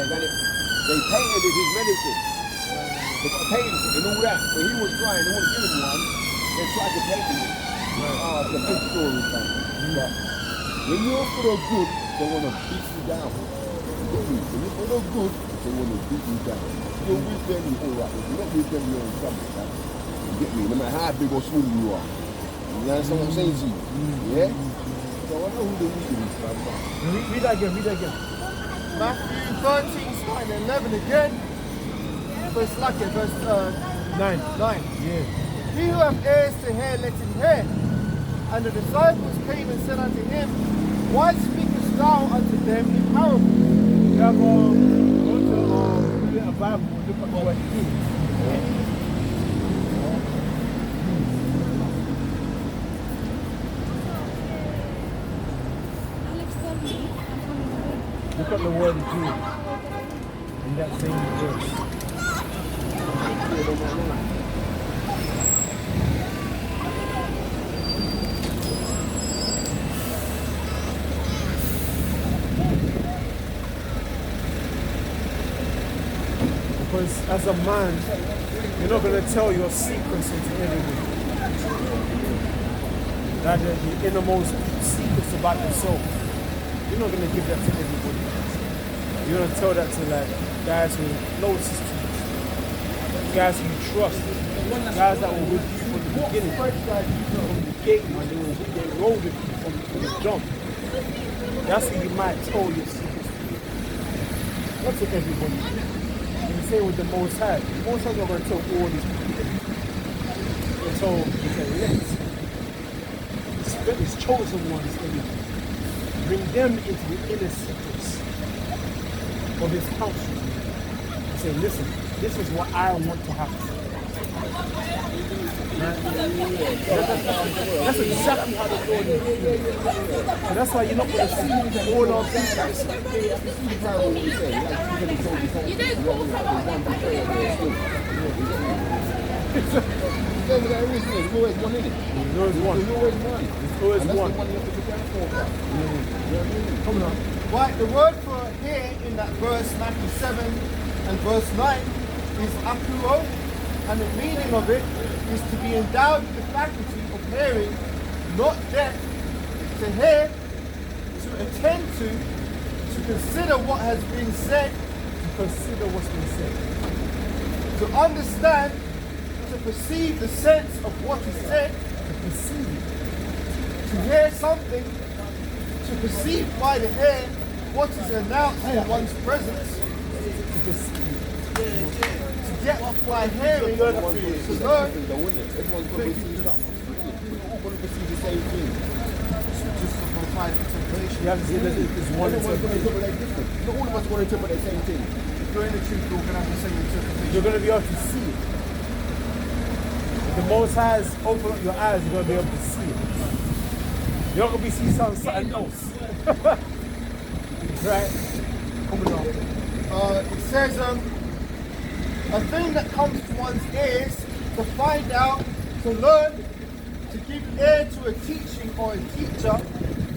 They painted it his medicine. They got painted and all that. But he was crying, they wouldn't give him one. They tried to paint him. Oh, it's a big story, man. But when you're for the good, they want to beat you down. When you're for the good, they want to beat you down. If you're with them, you're all right. If you're not with them, you're in trouble. Man. You get me? No matter how big or small you are. You understand what I'm saying to you? Yeah? So I know who the reason is, man. Read that again, Matthew 13, starting at 11 again. Verse 9. Yeah. He who hath ears to hear, let him hear. And the disciples came and said unto him, why speakest thou unto them in parables? You have go to a Bible, look at the word he. Look at the word Jew in that same verse. Because as a man, you're not going to tell your secrets to everybody. That the innermost secrets about yourself. You're not going to give that to everybody. You're going to tell that to like guys who are closest to you, guys who you trust, guys that were with you from the beginning, from the gate, man. They rolled with you from the jump. That's who you might tell your secrets to. Not to everybody. And the same with the Most High. The Most High is not going to tell all these people. They told the elect. His chosen ones, bring them into the inner secrets of his counsel and say, listen, this is what I want to happen. That's exactly how the Lord is doing. So that's why you're not going to see all of these. You don't call There's always one in it. There's always one. There's always one. There's always one. And that's the one you have to prepare for. Come on. Right, the word for hear in that verse 97 and verse 9 is akuo, and the meaning of it is to be endowed with the faculty of hearing, not deaf, to hear, to attend to consider what has been said, To consider what's been said. to understand, to perceive the sense of what is said, To perceive it. to hear something, to perceive by the ear what is announced in one's presence, To perceive it. to get by hearing, to learn. Everyone's going to perceive the same thing. Just to provide interpretation. You have to see that it's one Everyone's going to interpretation. interpret different. Not all of us want to interpret the same thing. If you're in the truth, you're going to have the same interpretation. You're going to be able to see it. If the Most High's open up your eyes, you're going to be able to see it. You're not going to be seeing something else. Right? Coming on. It says, a thing that comes to one's ears to find out, to learn, to give ear to a teaching or a teacher,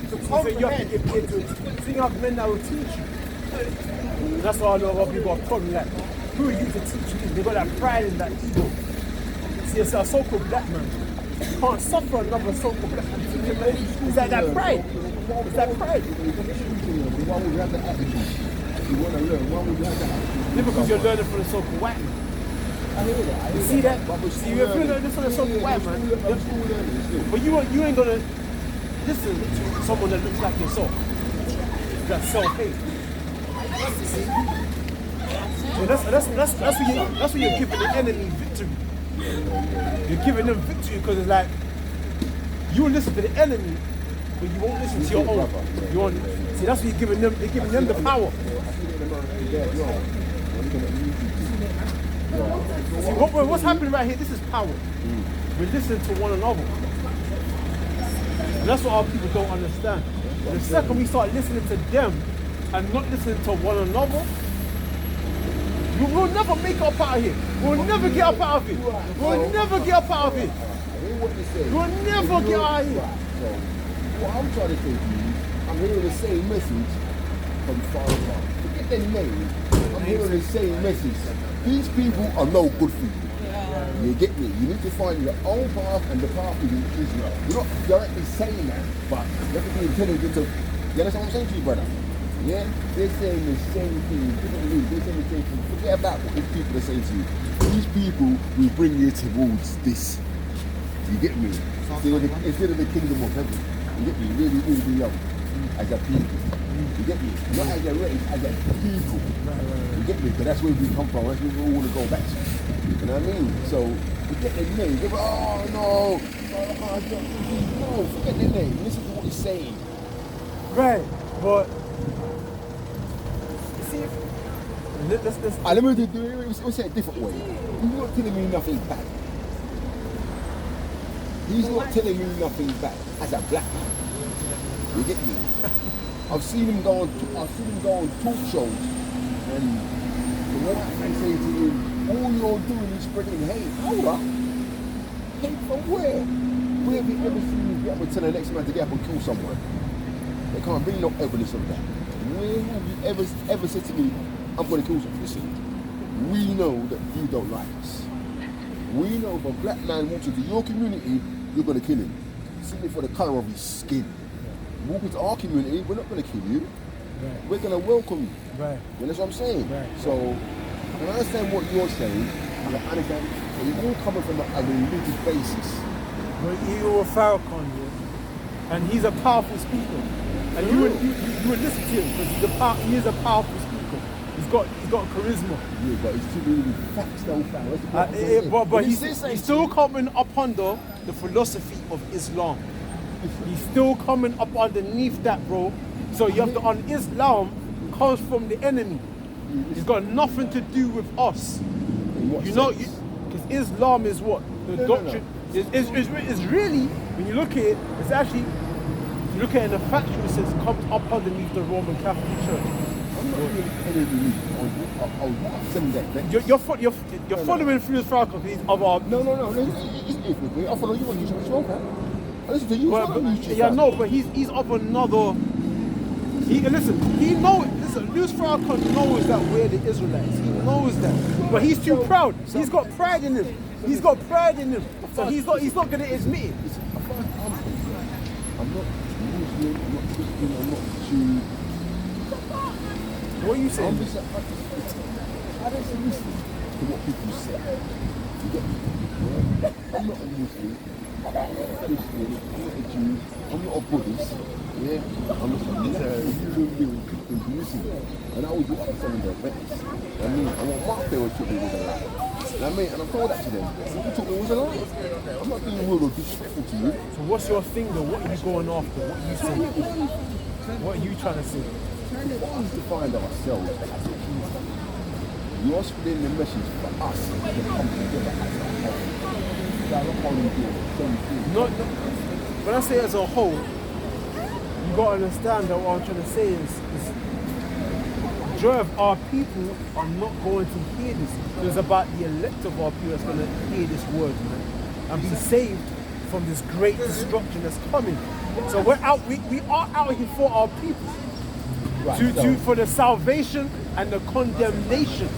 to So you have to comprehend. give ear to it. So you have men that will teach you. That's why I know a lot of people are probably like, who are you to teach you? They've got that pride in that ego. See, it's a so-called black man. Can't suffer another so-called black man. Is that pride? Is that pride? Why would you have that attitude? If you want to learn, why would you have that attitude? Yeah, because you're learning from the so-called white man. I hear that. You see that? See, if you're learning from the so-called white man, but you ain't gonna listen to someone that looks like yourself. That's self-hate. So that's what you're giving the enemy victory. You're giving them victory because it's like you will listen to the enemy, but you won't listen to your own. You won't. See, that's what you're giving them. You're giving them the power. See, what's happening right here? This is power. We're listening to one another, and that's what our people don't understand. The second we start listening to them and not listening to one another, we will never make up out of here. We'll never get up out of it. We'll never get up out of it. We'll never get out of here. What I'm trying to say to you, I'm hearing the same message from far apart. Forget at the name, I'm hearing the same message. These people are no good for you. You get me? You need to find your own path and the path is Israel. You're not directly saying that, but you have to be intelligent to, you understand what I'm saying to you, brother? Yeah? They're saying the same thing, different ways, they're saying the same thing. Forget about what these people are saying to you. These people will bring you towards this. You get me? Instead of the kingdom of heaven. You get me? Really, really young. As a people. You get me? Not as a race, as a people. You get me? Because that's where we come from. That's where we all want to go back to. You know what I mean? So, forget their name. They go, oh no, no, forget their name. Listen to what he's saying. Right, but see, let's Let me do it. We'll say it a different way. He's not telling me nothing bad. He's not telling me nothing bad as a black man. You get me? I've seen him go on talk shows, and the white man say to him, all you're doing is spreading hate. Hold up. Hate from where? Where have you ever seen me be able to tell the next man to get up and kill someone? They can't bring no evidence of that. Where have you ever said to me, I'm going to kill someone? Listen, we know that you don't like us. We know if a black man walks into your community, you're going to kill him. Simply for the colour of his skin. Walk into our community, we're not going to kill you. Right. We're going to welcome you. Right. You know what I'm saying? Right. So, I can understand what you're saying. I can understand. You're all coming from a religious basis. But you're a Farrakhan, yeah? And he's a powerful speaker. And you would listen to him because he is a powerful speaker. He's got charisma. Yeah, but it's too many facts though, fam. That's the problem. But he's still coming up under the philosophy of Islam. He's still coming up underneath that, bro. So you have to, on Islam comes from the enemy. It's got nothing to do with us. In what sense? Because Islam is what? The doctrine. It's really, when you look at it, it's actually, you look at it in the factual sense, it comes up underneath the Roman Catholic Church. I'm not really telling you what I'm saying that. You're following through the Farrakhan of our... No. It's with me. I follow you on YouTube as well, man. I listen to you on YouTube. Yeah, no, but he's of another... Listen, Louis Farrakhan knows that we're the Israelites. He knows that. But he's too proud. He's got pride in him. He's got pride in him. So he's not going to admit it. I'm not Muslim, I'm not Christian, I'm not Jew. What are you saying? I don't listen to what people say. You get me? Yeah? I'm not a Muslim, I'm not a Christian, I'm not a Jew, I'm not a Buddhist. Yeah? I'm just a human being in Jerusalem. And I always look up to some of their events. I mean, and what Mark Taylor took me was a lie. I mean, and I've told that to them. What you took me was a lie. I'm not being rude or disrespectful to you. So what's your thing though? What are you going after? What are you saying? What are you trying to say? We need to find ourselves as a people. You're spreading the message for us to come together as a whole. That's how we do it. No. When I say as a whole, you gotta understand that what I'm trying to say is the majority of our people are not going to hear this. It's about the elect of our people that's going to hear this word, man, and be saved from this great destruction that's coming. So we are out here for our people, right, for the salvation and the condemnation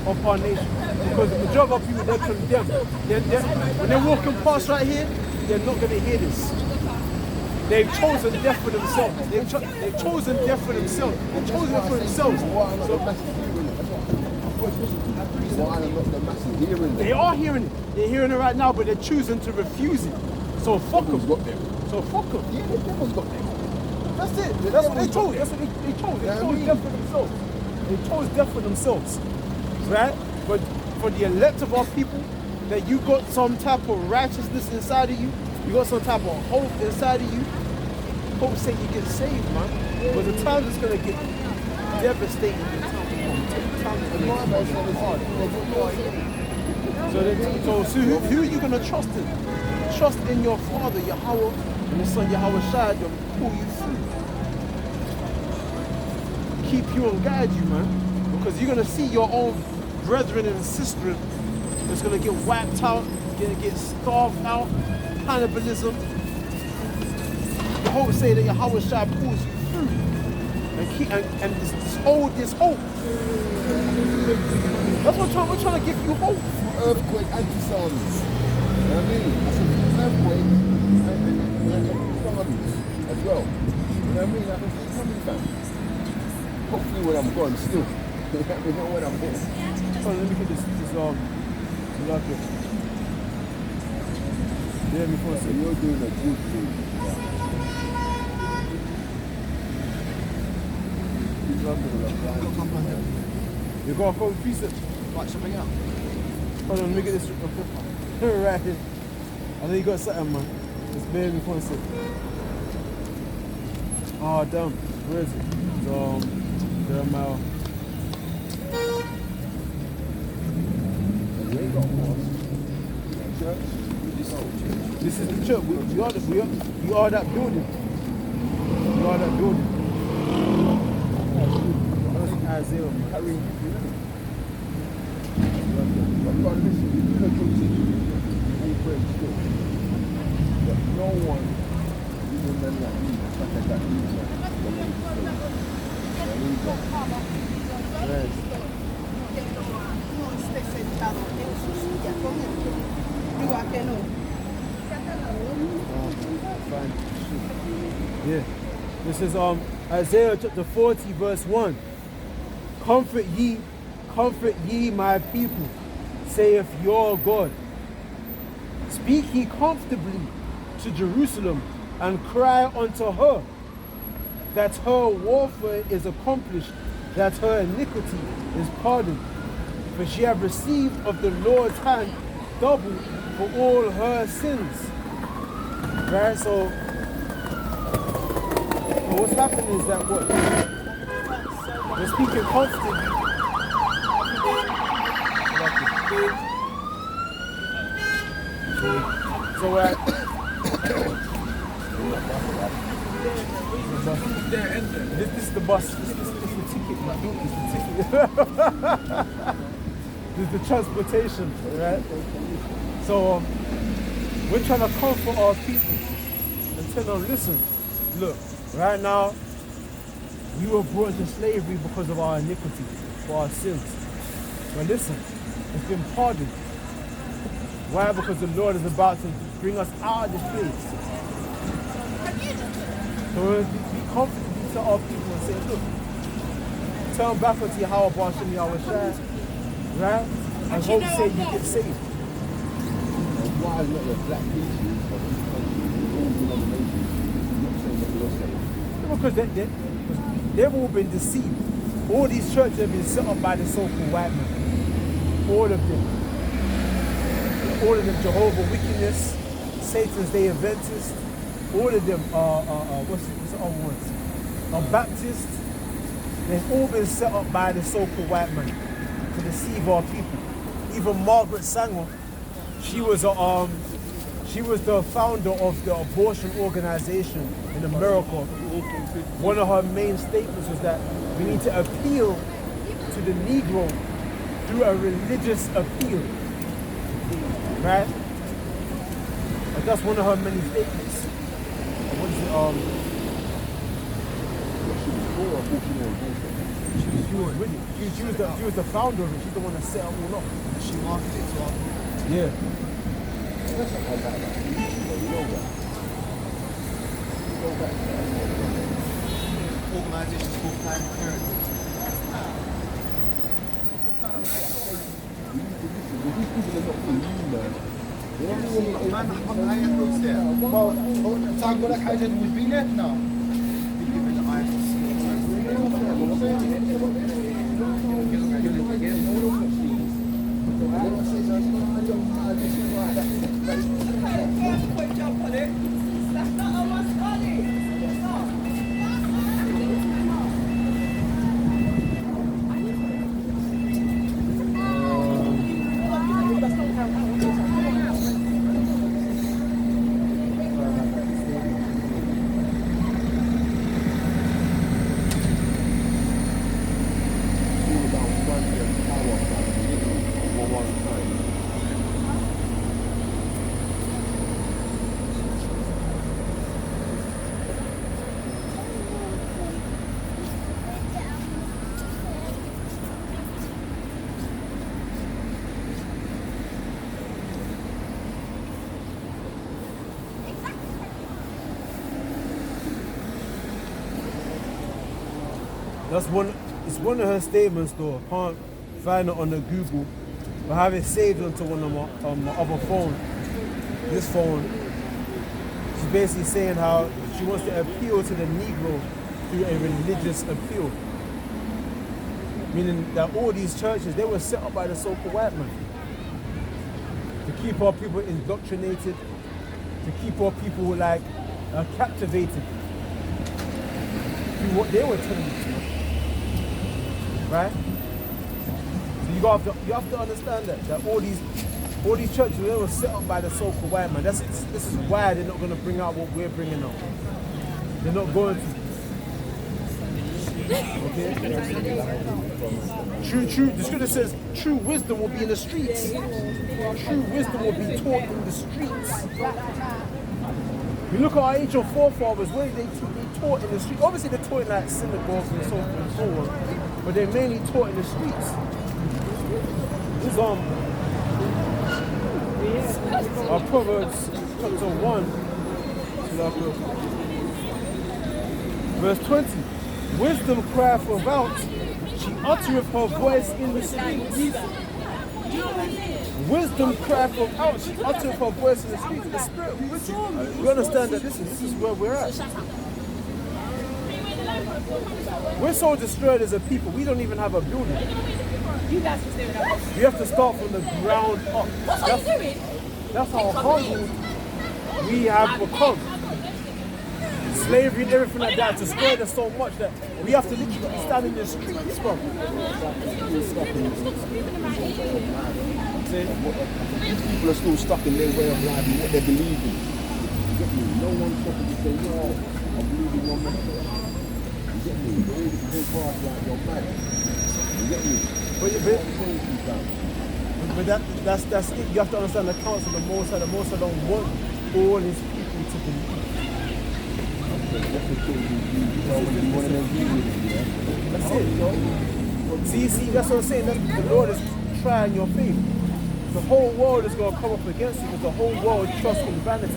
of our nation. Because the majority of our people, they're condemned. When they're walking past right here, they're not going to hear this. They've chosen death for themselves. They've chosen death for themselves. They've chosen it for themselves. They are hearing it. They're hearing it right now, but they're choosing to refuse it. So fuck them. So fuck them. Yeah, the devil's got them. That's it. That's what they chose. That's what they chose. They chose death for themselves. They chose death for themselves. Right? But for the elect of our people, that you got some type of righteousness inside of you, you got some type of hope inside of you. Hope say you get saved, man. But the times it's gonna get devastating. So who are you gonna trust in? Trust in your Father, Yahweh, and His Son Yahweh Shai to pull you through. Keep you and guide you, man. Because you're gonna see your own brethren and sisters that's gonna get wiped out, gonna get starved out. Cannibalism. The hope say that Yahweh Shai pulls you through. and this hope. That's what we're trying to give you hope. Earthquake anti-tsunamis. You know what I mean? That's an earthquake and tsunamis as well. You know what I mean? Like, it's coming, fam. Hopefully when I'm gone, still. You know when I'm here. Oh, let me get this lucky. Yeah, before I So say. you're doing a good thing. You got a cold piece of Like something else. hold on, let me get this right here. I know you got something, man. Just bear me for a sec. Oh damn, where is it? Jeremiah. You ain't got one. Church? This is the church. We are that building. We are that building. That's Isaiah, man. Carry on. But listen, you do the good thing. You pray still. But no one, even men like me, like I got you, Yeah. This is Isaiah chapter 40 verse 1. Comfort ye my people, saith your God. Speak ye comfortably to Jerusalem and cry unto her that her warfare is accomplished, that her iniquity is pardoned. For she have received of the Lord's hand double for all her sins. Right, so what's happening is that what? We're speaking constantly. So this is the bus. This is the ticket. This is the ticket. This is the transportation, right? So we're trying to comfort our people and tell them, listen, look, right now, we were brought into slavery because of our iniquity, for our sins. But listen, it's been pardoned. Why? Because the Lord is about to bring us out of this place. So we'll be confident to our people and say, look, turn back unto Yahweh B'Ashem Yahweh Shai, right? And hope say you get saved. why is not the black people of this country, all denominations, not saying that you're saved? Because they've all been deceived. All these churches have been set up by the so-called white man. All of them. All of them, Jehovah Wickedness, Satan's Day Adventist, all of them are what's the other ones? Are Baptist. They've all been set up by the so-called white man to deceive our people. Even Margaret Sanger, she was the founder of the abortion organization in America. One of her main statements was that we need to appeal to the Negro through a religious appeal. Right? But that's one of her many statements. What is it? She was the founder of it. She's the one that set it all up. She marketed it to our people. Yeah. Organisations called Planned Parenthood. Time got like we've been there now. Been given the That's one. It's one of her statements though. I can't find it on the Google, but I have it saved onto one of my other phone. This phone. She's basically saying how she wants to appeal to the Negro through a religious appeal. Meaning that all these churches, they were set up by the so-called white man to keep our people indoctrinated, to keep our people like captivated through what they were telling us, right? So you have to understand that all these churches, they were set up by the so-called white man. This is why they're not going to bring out what we're bringing out. They're not going to. Okay? True. The scripture says true wisdom will be in the streets. True wisdom will be taught in the streets. You look at our ancient forefathers, where they taught in the streets. Obviously they're taught in like synagogues and so forth and so on, but they're mainly taught in the streets. This is Proverbs chapter 1, verse 20. Wisdom crieth without, she uttereth her voice in the streets. Wisdom crieth without, she uttereth her voice in the streets. The Spirit with you. You understand that this is where we're at. We're so destroyed as a people, we don't even have a building. You have to start from the ground up. That's how humble we have become. Slavery and everything like that destroyed us so much that we have to literally stand in the streets, bro. People are still stuck in their way of life and what they believe in. You get me? No one's stopping to say, yo, I believe in your method. You get me? You always go past like you're mad. You get me? But that's it. You have to understand the counsel of the Most High. The Most High don't want all his people to believe. That's it. See, that's what I'm saying. The Lord is trying your faith. The whole world is going to come up against you because the whole world trusts in vanity.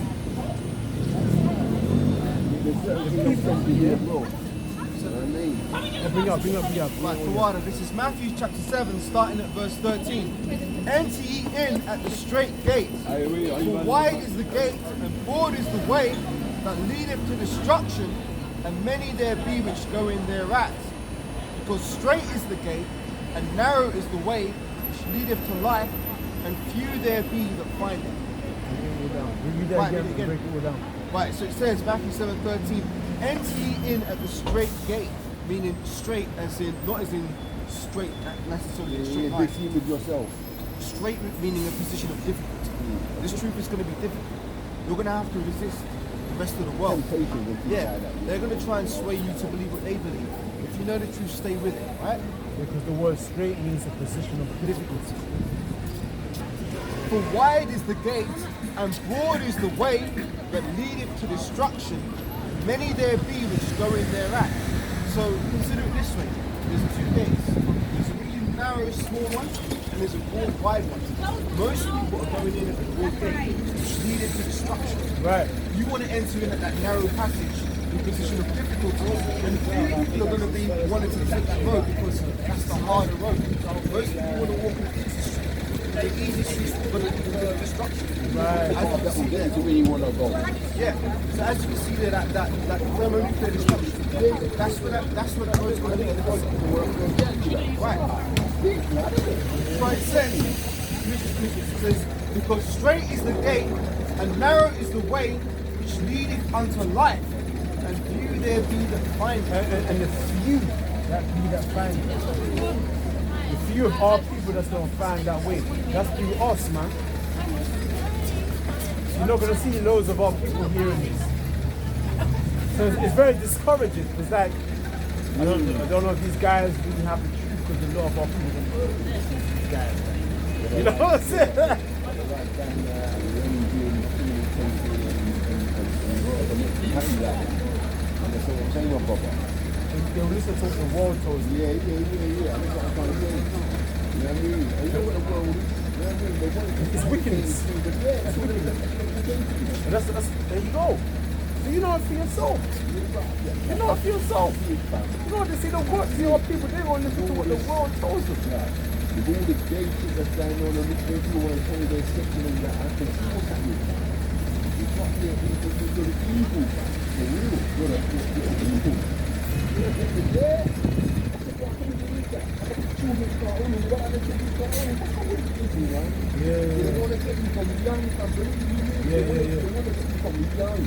Bring up. Right, Tawada, this is Matthew chapter 7, starting at verse 13. Enter ye in at the straight gate, for wide is the gate, and broad is the way that leadeth to destruction, and many there be which go in thereat. Because straight is the gate, and narrow is the way which leadeth to life, and few there be that find it. Right, so it says, Matthew 7:13, enter ye in at the straight gate, meaning straight as in, not as in straight, necessarily a straight line. With yourself. Straight meaning a position of difficulty. This truth is going to be difficult. You're going to have to resist the rest of the world. Yeah, they're going to try and sway you to believe what they believe. If you know the truth, stay with it, right? Because the word straight means a position of difficulty. For wide is the gate, and broad is the way that leadeth to destruction. Many there be which go in thereat. So consider it this way. There's two gates. There's a really narrow, small one, and there's a broad, wide one. Most people are going in at the broad gate, which leadeth to destruction. Right. You want to enter in at that narrow passage in a position of difficulty, and few people are going to be wanting to take that road because that's the harder road. Most people want to walk in the easy street. The easy street is going to lead to destruction. Right. As you can see there, where you want to go. yeah. So as you can see there, that thermonuclear destruction, that's where that road's going to lead. Right. So it says, because straight is the gate, and narrow is the way which leadeth unto life, and few there be that find it. And the few that find it. The few of our people that's going to find that way. That's through us, man. You're not going to see loads of our people hearing this. So it's very discouraging. It's like, I don't know if these guys really have the truth because a lot of our people don't know these guys. You know what I'm saying? They'll listen to what the world tells you. Yeah. That's what I'm trying to say. You know what I mean? And you know what the world is? You know what I mean? They want It's wickedness. It's wickedness. And that's there you go. you know it for yourself. You know it for yourself. You know they say the work to your people, they're going to listen to what the world tells them. With all the gay shit that's going on and which people want to tell their section and that, I can see what's happening. It's not the evil. The real. You're the evil. You're there. Children start on and what other children start on. What's wrong with people, man? They want to get you from young, I believe you. They want to get you from young.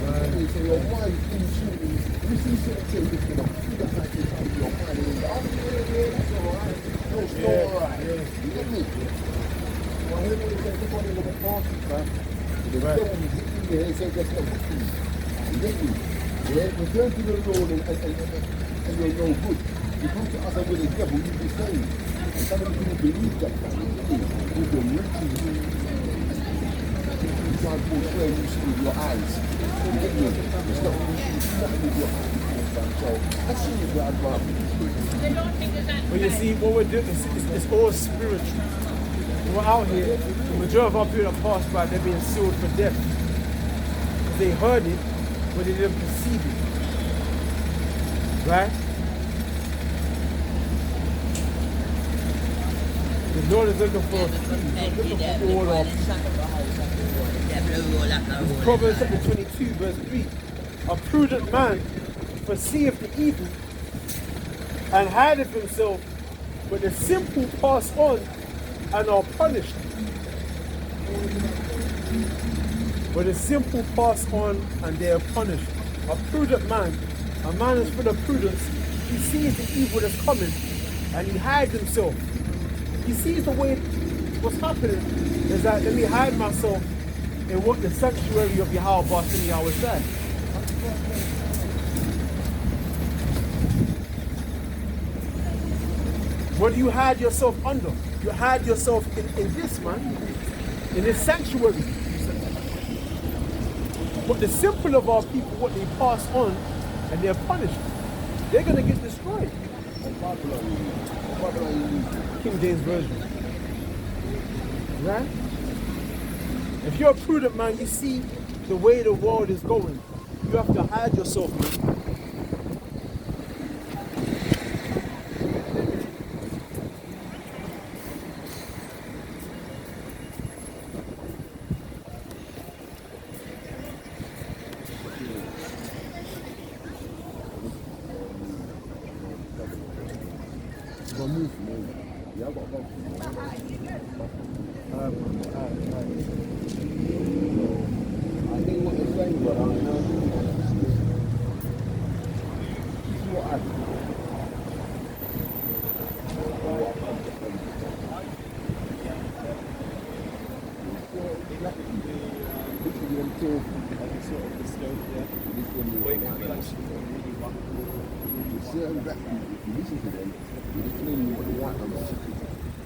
They say your mind in shooting. You see certain things that's going to feel like you're trying to your mind. And you're like, oh, that's alright. No, it's not alright. You get me? Well, I heard what they said, look on the little party, man. The devil is hitting you and say, that's not good for you. You get me? Yeah, return to the Lord and you're no good. You come to us and with the devil, you'll be saved. And some of the people believe that, man. You get me? You've been riches. You try to portray you see with your eyes. You get me? It's not with your eyes. So, let's see if we're advanced. But you see, what we're doing it's all spiritual. We're out here, the majority of our people that pass by, they're being sealed for death. They heard it, but they didn't perceive it. Right? The Lord is looking for all our people. Proverbs chapter 22, verse 3. A prudent man perceiveth the evil and hideth himself, but the simple pass on and are punished. But the simple pass on and they are punished. A prudent man, a man is full of prudence, he sees the evil that's coming and he hides himself. He sees the way what's happening is that let me hide myself in what the sanctuary of Yahweh Bas Yahweh said. What do you hide yourself under? You hide yourself in this, man. In this sanctuary. But the simple of our people, what they pass on and they're punished, they're going to get destroyed. King James Version. Right? If you're a prudent man, you see the way the world is going. You have to hide yourself, man.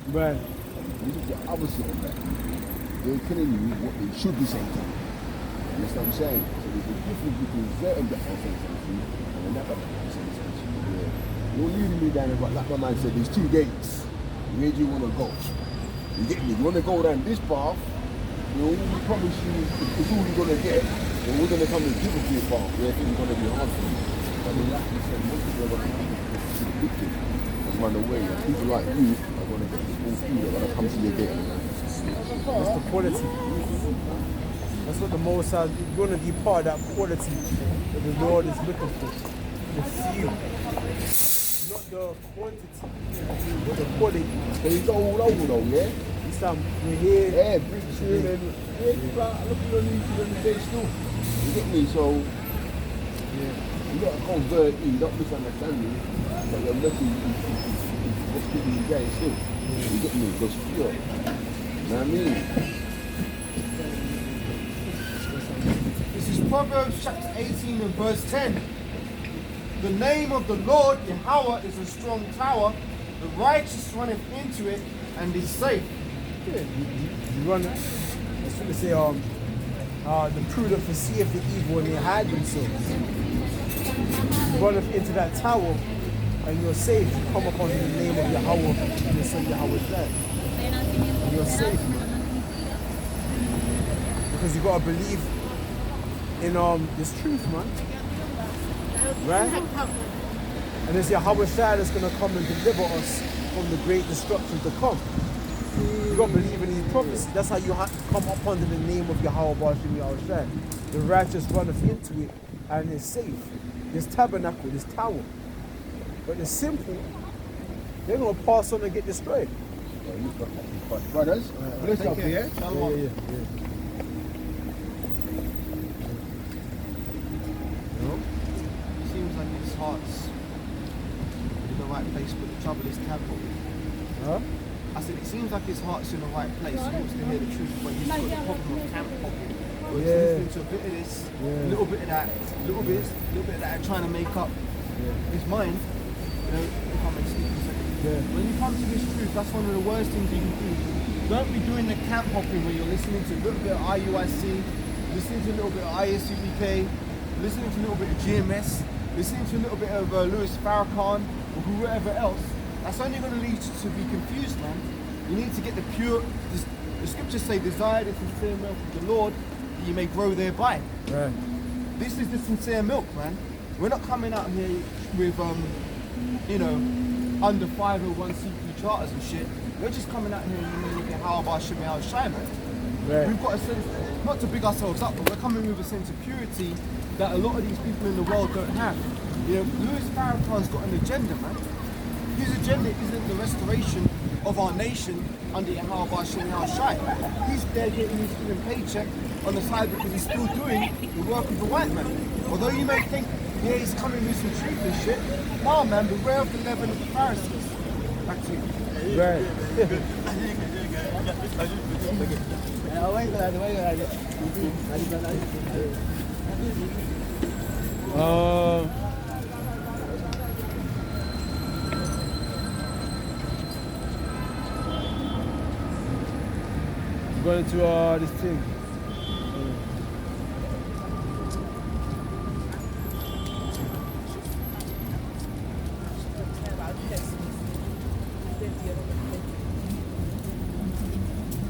Right. This is the opposite of that. They're telling you what they should be saying to you. You understand what I'm saying? So there's a difference between certain that are saying something and another that are saying something. You're leading me down there, but like my man said, there's two gates. Where do you want to go? You get me? You want to go down this path, we promise you it's all you're going to get. And we're going to come and give a you a path where things are going to be hard for you. But then like you said, most people are going to come to the big thing and run away. And people like you are going to get the small food, they're going to come to your gate. That's the quality. That's what the Most High is going to be part of, that quality that the Lord is looking for. The seal. Not the quantity, but the quality. But it's all over though, yeah? We're here. Yeah, big tune and people are looking on YouTube every day still. You get me? So, you got to convert me, not misunderstand me, but your message is what's keeping you going still. You get me? Because pure. You know what I mean? This is Proverbs chapter 18 and verse 10. The name of the Lord, Yahweh, is a strong tower. The righteous runneth into it and is safe. Yeah, you run. That's what they say. The prudent perceive the evil and they hide themselves. You run into that tower and you're safe. You come upon the name of Yahweh and you say Yahweh's there. And you're safe, man. Because you gotta believe in this truth, man. Right? And it's Yahweh Shai that's going to come and deliver us from the great destruction to come. You got to believe in these prophecies. That's how you have to come up under the name of Yahweh Bashim Yahweh Shai. The righteous runneth into it and is safe. This tabernacle, this tower. But the simple, they're going to pass on and get destroyed. Brothers, bless up here. Yeah. It seems like his heart's in the right place, but the trouble is temple. Huh? I said it seems like his heart's in the right place. He wants to hear the truth, but he's got the problem of camp hopping. He's listening to a bit of this, a little bit of that, a little bit of that, trying to make up his mind. You know, if I'm excused for a second. When you come to this truth, that's one of the worst things you can do. Don't be doing the camp hopping where you're listening to a little bit of IUIC, listening to a little bit of ISUBK, listening to a little bit of GMS, listening to a little bit of Louis Farrakhan or whoever else. That's only going to lead you to be confused, man. You need to get the pure, the scriptures say, desire the sincere milk of the Lord that you may grow thereby. Right. This is the sincere milk, man. We're not coming out here with, under 501c3 charters and shit. We're just coming out here and looking at how about Shimmy Al Shai, man. Right. We've got a sense, not to big ourselves up, but we're coming with a sense of purity that a lot of these people in the world don't have. You know, Louis Farrakhan's got an agenda, man. His agenda isn't the restoration of our nation under Yahweh Shimmy Al Shai. He's there getting his fucking paycheck on the side because he's still doing the work of the white man. Although you may think, yeah, he's coming with some truth and shit. No, man, beware of the leaven of the Pharisees. Back to you. Right. Going to this thing.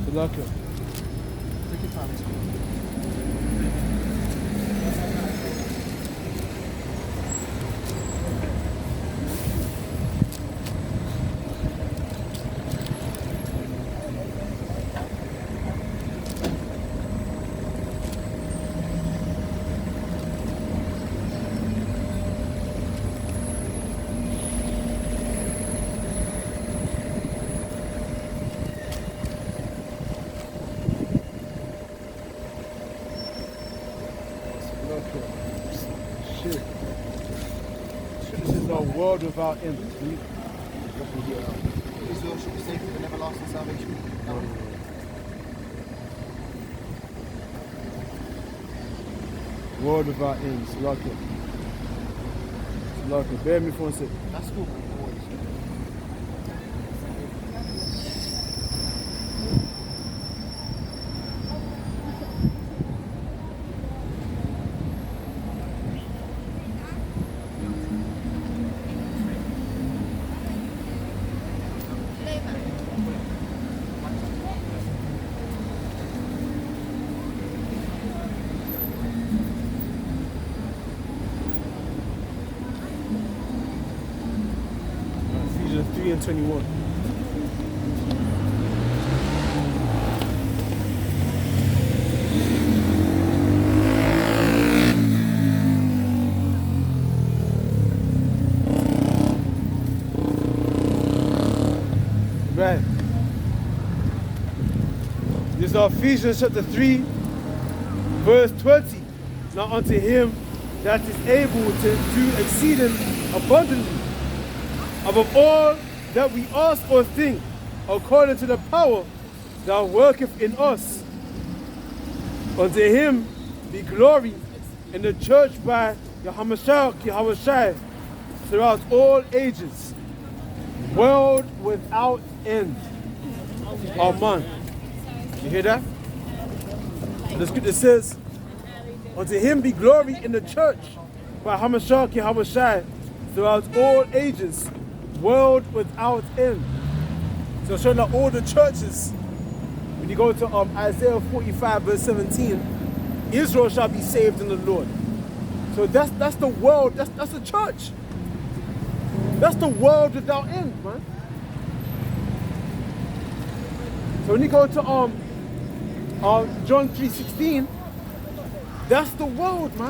Salaka. Take your time. Shit. This is a world without end. Israel should be saved with an everlasting salvation. World without end. Salaka. Bear me for a second. That's cool, man. Ephesians 3 and 21. Right. This is Ephesians chapter 3, verse 20. Now unto him that is able to do exceeding abundantly above all that we ask or think, according to the power that worketh in us. Unto him be glory in the church by Yahweh Shai throughout all ages, world without end. Amen. You hear that? The scripture says, unto him be glory in the church by Yahweh Shai throughout all ages, world without end. So showing that all the churches, when you go to Isaiah 45 verse 17, Israel shall be saved in the Lord. So that's the world, that's the church. That's the world without end, man. So when you go to John 3:16, that's the world, man.